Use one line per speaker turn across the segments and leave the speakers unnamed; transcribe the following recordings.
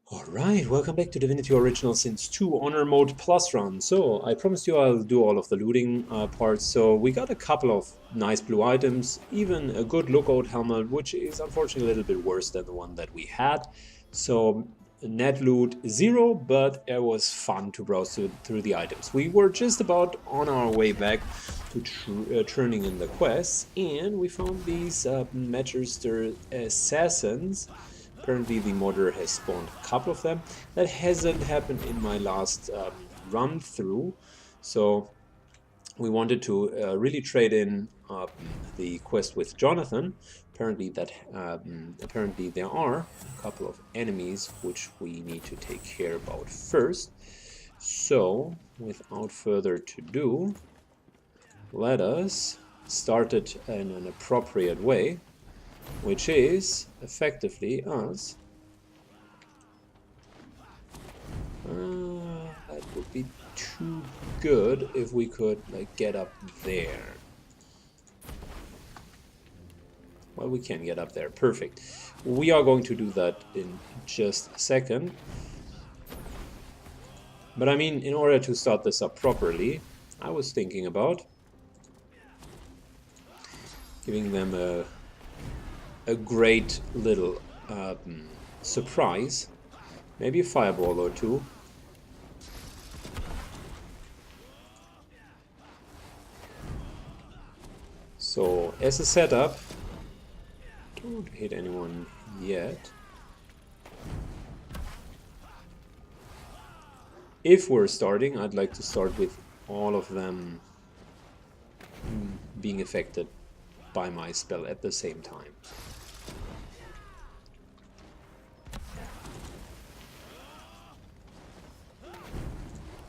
Alright, welcome back to Divinity Original Sin 2 Honor Mode Plus run. So, I promised you I'll do all of the looting parts, so we got a couple of nice blue items, even a good lookout helmet, which is unfortunately a little bit worse than the one that we had. So, net loot 0, but it was fun to browse through the items. We were just about on our way back to turning in the quests, and we found these Magister Assassins. Apparently the modder has spawned a couple of them. That hasn't happened in my last run through, so we wanted to really trade in the quest with Jonathan. Apparently there are a couple of enemies which we need to take care about first. So without further ado, let us start it in an appropriate way, which is effectively us. That would be too good if we could like get up there. Well, we can get up there. Perfect. We are going to do that in just a second. But I mean, in order to start this up properly, I was thinking about giving them a great little surprise. Maybe a fireball or two. So, as a setup, don't hit anyone yet. If we're starting, I'd like to start with all of them being affected by my spell at the same time.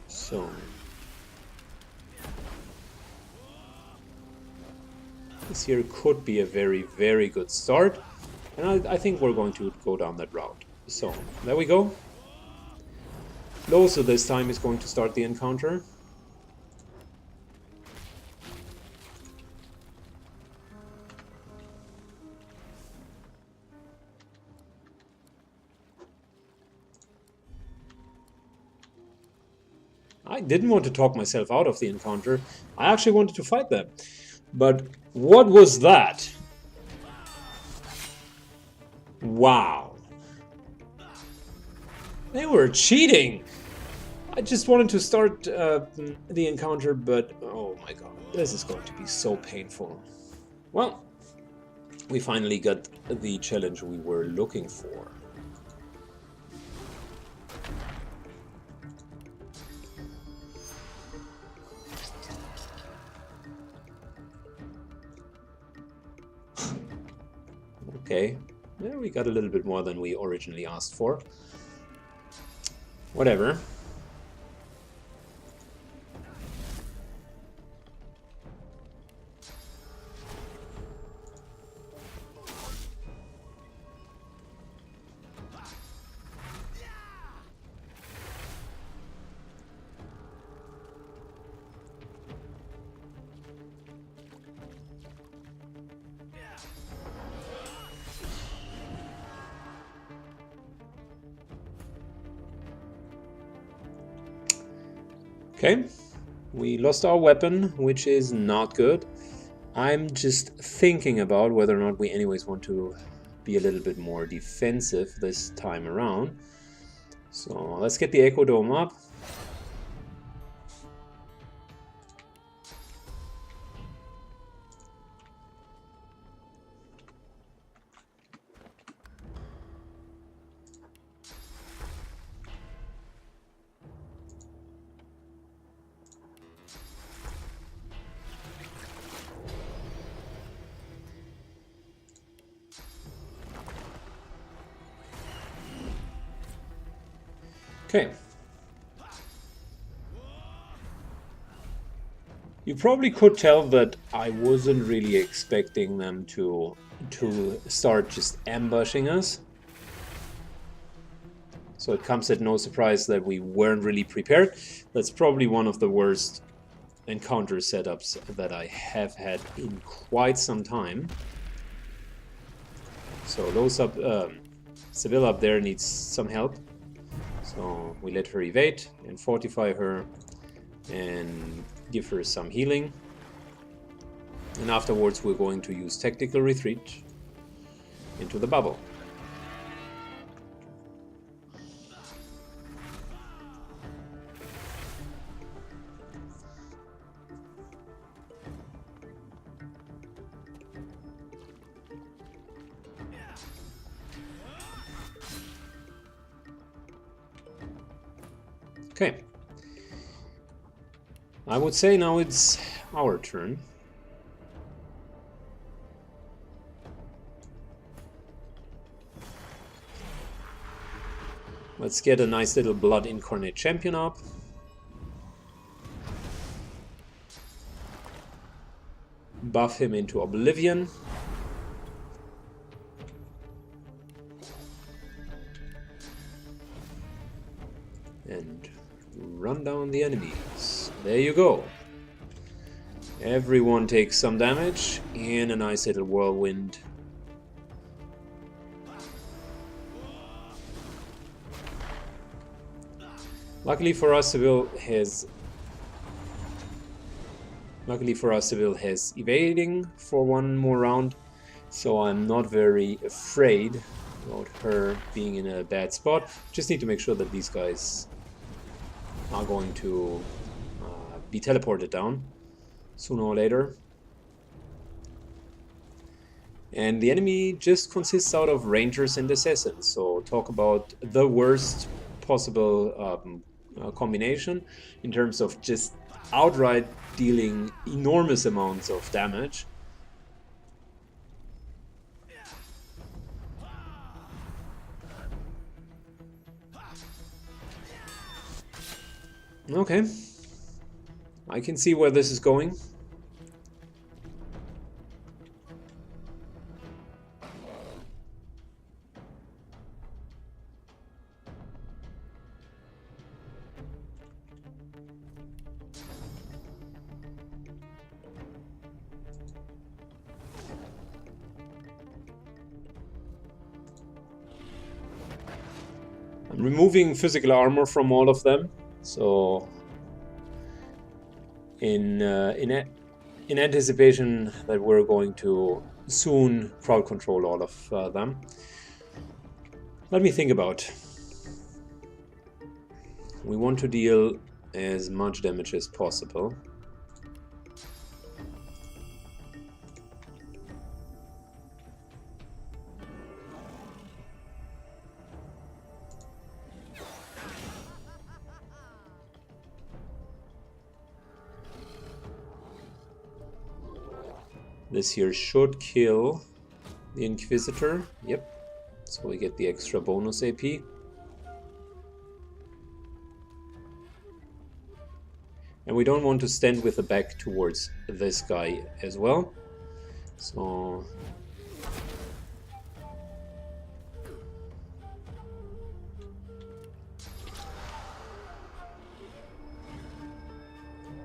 So this here could be a very, very good start, and I think we're going to go down that route. So there we go. Loso this time is going to start the encounter. I didn't want to talk myself out of the encounter. I actually wanted to fight them. But what was that? Wow. They were cheating. I just wanted to start the encounter, but oh my god, this is going to be so painful. Well, we finally got the challenge we were looking for. Okay, yeah, we got a little bit more than we originally asked for. Whatever. Okay, we lost our weapon, which is not good. I'm just thinking about whether or not we anyways want to be a little bit more defensive this time around. So let's get the Echo Dome up. Okay. You probably could tell that I wasn't really expecting them to start just ambushing us. So it comes at no surprise that we weren't really prepared. That's probably one of the worst encounter setups that I have had in quite some time. So those up, Seville up there needs some help. So we let her evade and fortify her and give her some healing. And afterwards we're going to use tactical retreat into the bubble. Okay. I would say now it's our turn. Let's get a nice little Blood Incarnate Champion up. Buff him into Oblivion. And run down the enemies. There you go. Everyone takes some damage and a nice little whirlwind. Luckily for us, Seville has evading for one more round, so I'm not very afraid about her being in a bad spot. Just need to make sure that these guys are going to be teleported down sooner or later. And the enemy just consists out of rangers and assassins, so talk about the worst possible combination in terms of just outright dealing enormous amounts of damage. Okay, I can see where this is going. I'm removing physical armor from all of them, so in anticipation that we're going to soon crowd control all of them. Let me think about. We want to deal as much damage as possible. This here should kill the Inquisitor. Yep. So we get the extra bonus AP. And we don't want to stand with the back towards this guy as well. So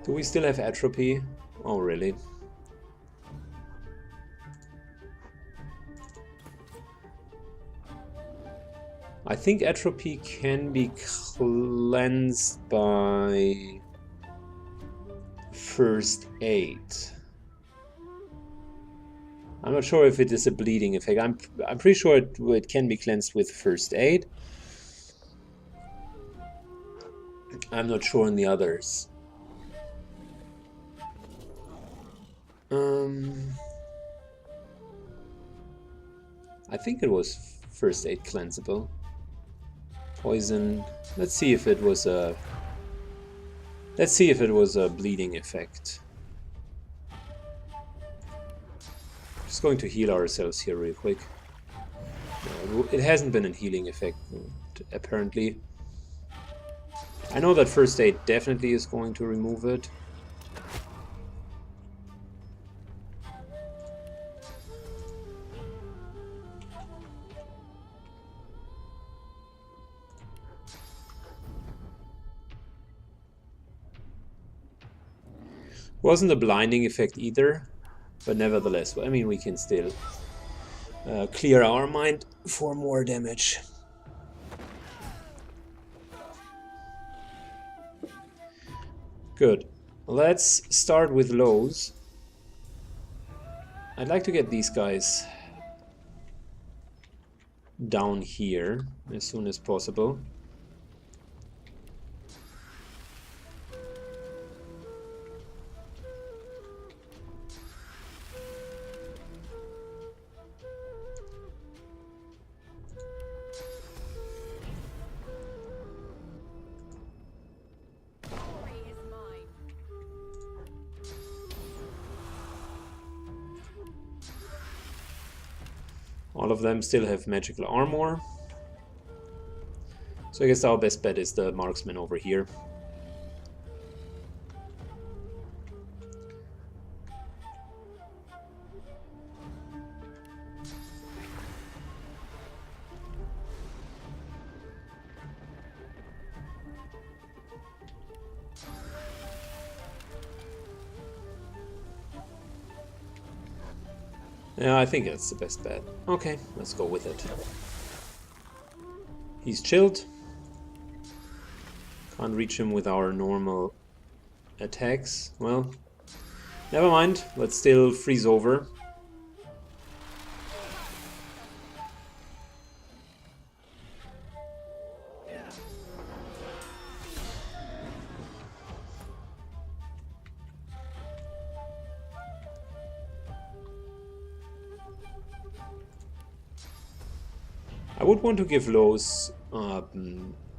do we still have atrophy? Oh, really? I think atrophy can be cleansed by first aid. I'm not sure if it is a bleeding effect. I'm pretty sure it can be cleansed with first aid. I'm not sure on the others. I think it was first aid cleansable. Poison. Let's see if it was a bleeding effect. Just going to heal ourselves here real quick. No, it hasn't been a healing effect apparently. I know that first aid definitely is going to remove it. Wasn't a blinding effect either, but nevertheless, I mean, we can still clear our mind for more damage. Good. Let's start with lows. I'd like to get these guys down here as soon as possible. All of them still have magical armor. So I guess our best bet is the marksman over here. Yeah, I think that's the best bet. Okay, let's go with it. He's chilled. Can't reach him with our normal attacks. Well, never mind. Let's still freeze over. I would want to give Lowe's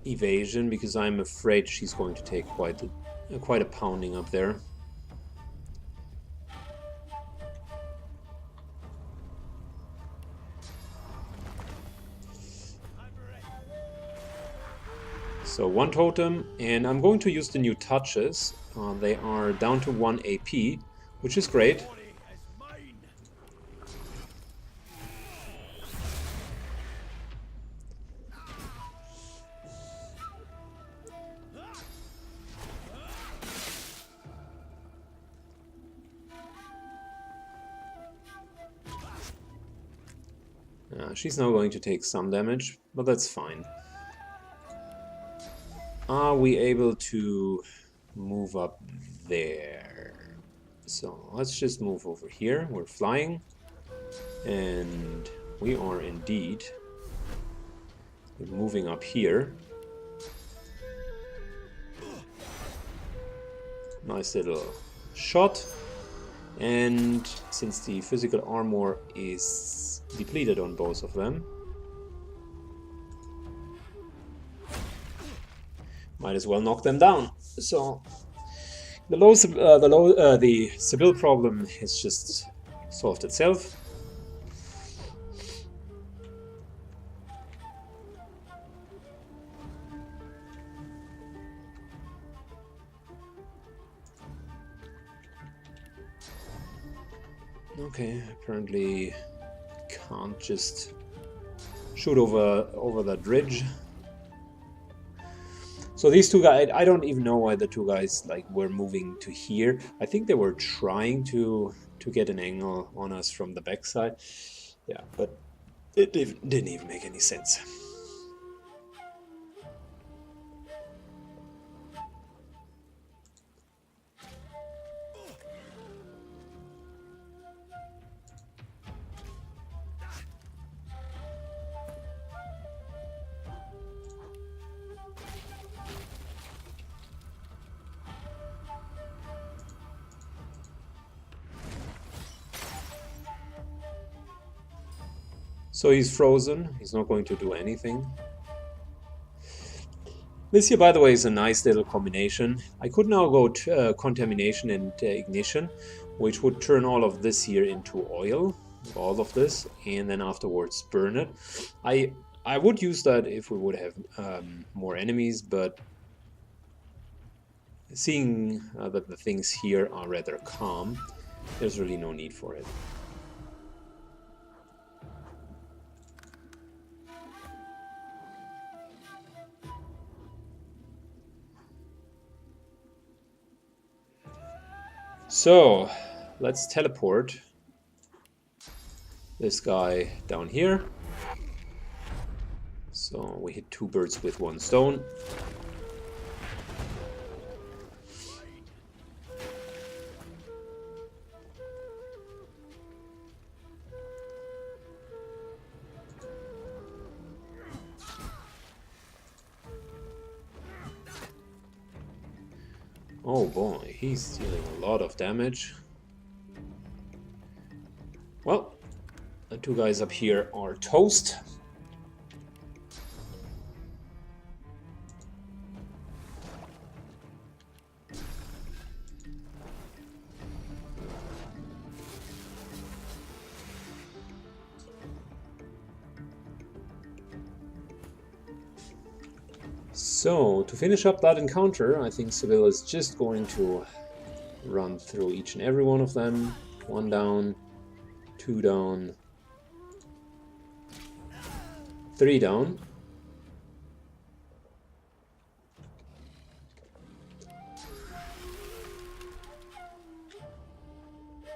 evasion because I'm afraid she's going to take quite a pounding up there. So one totem, and I'm going to use the new touches. They are down to 1 AP, which is great. She's now going to take some damage, but that's fine. Are we able to move up there? So let's just move over here. We're flying, and we are indeed moving up here. Nice little shot. And since the physical armor is depleted on both of them, might as well knock them down. So the Sibyl problem has just solved itself. Okay, apparently can't just shoot over that ridge. So these two guys, I don't even know why the two guys were moving to here. I think they were trying to get an angle on us from the backside. Yeah, but it didn't even make any sense. So he's frozen, he's not going to do anything. This here, by the way, is a nice little combination. I could now go to contamination and ignition, which would turn all of this here into oil, all of this, and then afterwards burn it. I would use that if we would have more enemies, but seeing that the things here are rather calm, there's really no need for it. So, let's teleport this guy down here. So we hit two birds with one stone. Oh boy, he's dealing a lot of damage. Well, the two guys up here are toast. So, to finish up that encounter, I think Seville is just going to run through each and every one of them. 1 down, 2 down, 3 down.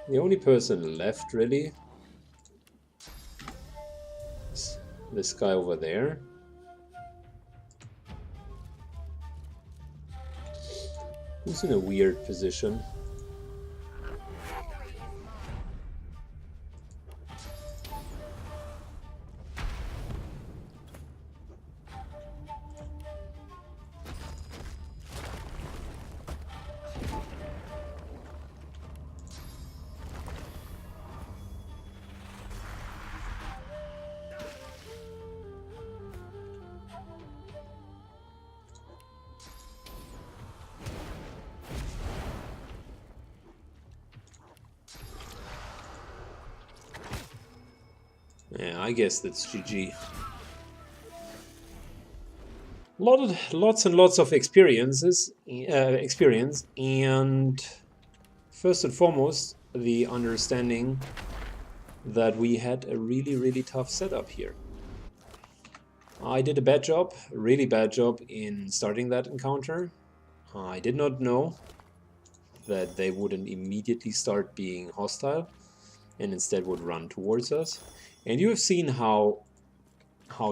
The only person left, really, is this guy over there. Who's in a weird position. Yeah, I guess that's GG. Lots and lots of experience, and first and foremost, the understanding that we had a really tough setup here. I did a bad job, a really bad job in starting that encounter. I did not know that they wouldn't immediately start being hostile and instead would run towards us. And you have seen how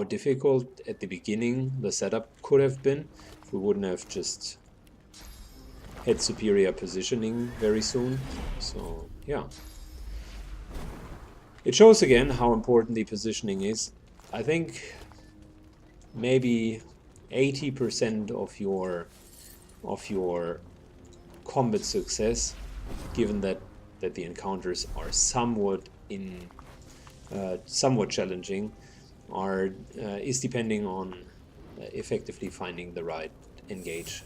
difficult at the beginning the setup could have been if we wouldn't have just had superior positioning very soon. So yeah, it shows again how important the positioning is. I think maybe 80% of your combat success, given that the encounters are somewhat challenging, is depending on effectively finding the right engage.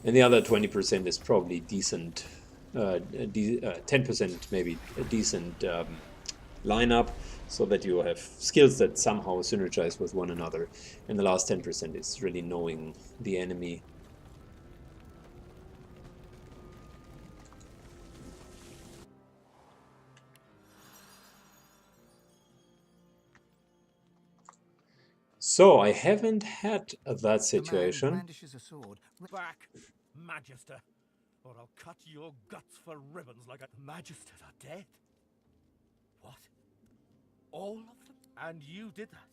And the other 20% is probably decent, 10% maybe a decent lineup, so that you have skills that somehow synergize with one another. And the last 10% is really knowing the enemy. So I haven't had that situation.
Brandishes a sword.
Back, Magister, or I'll cut your guts for ribbons like a... Magisters are dead. What? All of them? And you did that?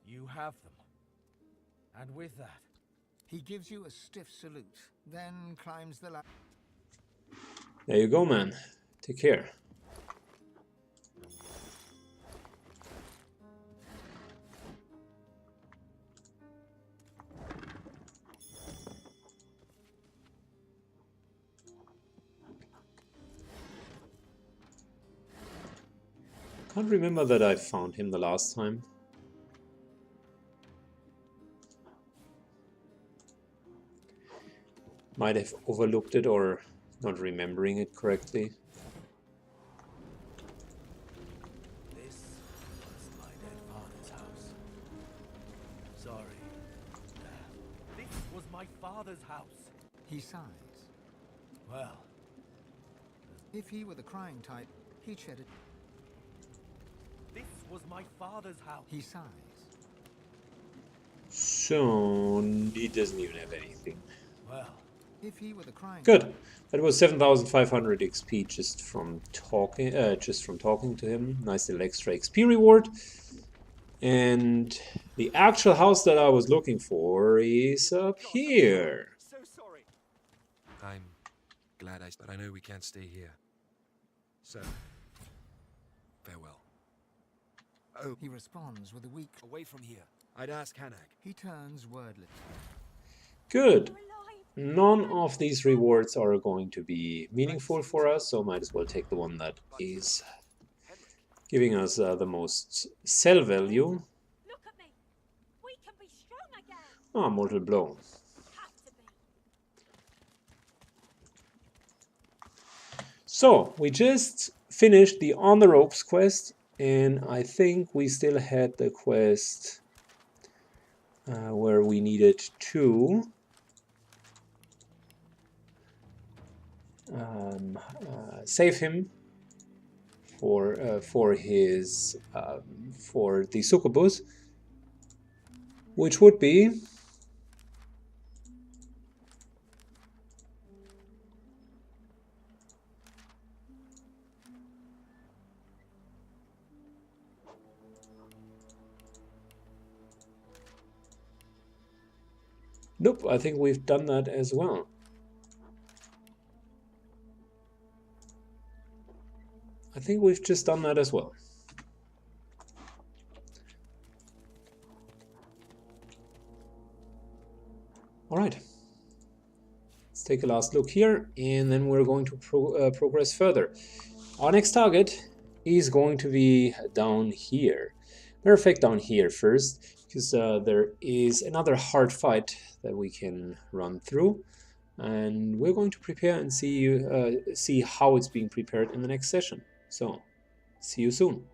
You have them. And with that...
He gives you a stiff salute, then climbs the ladder.
There you go, man. Take care. Can't remember that I found him the last time. Might have overlooked it or not remembering it correctly.
This was my dead father's house. Sorry. This was my father's house.
He sighs.
Well,
If he were the crying type, he'd shed it.
this was my father's house.
He sighs.
So he doesn't even have anything.
Well,
If he were the crying
Good. That was 7,500 XP just from talking to him. Nice little extra XP reward. And the actual house that I was looking for is up here.
so sorry.
I'm glad but I know we can't stay here. So, farewell. Oh,
He responds with a weak...
away from here. I'd ask Hanak.
He turns wordless.
Good. None of these rewards are going to be meaningful for us, so might as well take the one that is giving us the most sell value.
Look at me. We can be strong again.
Ah, mortal blow.
Have to be.
So, we just finished the On the Ropes quest, and I think we still had the quest where we needed to save him for his for the succubus, which would be nope, I think we've done that as well. I think we've just done that as well. All right. Let's take a last look here, and then we're going to progress further. Our next target is going to be down here. Matter of fact, down here first, because there is another hard fight that we can run through. And we're going to prepare and see how it's being prepared in the next session. So, see you soon.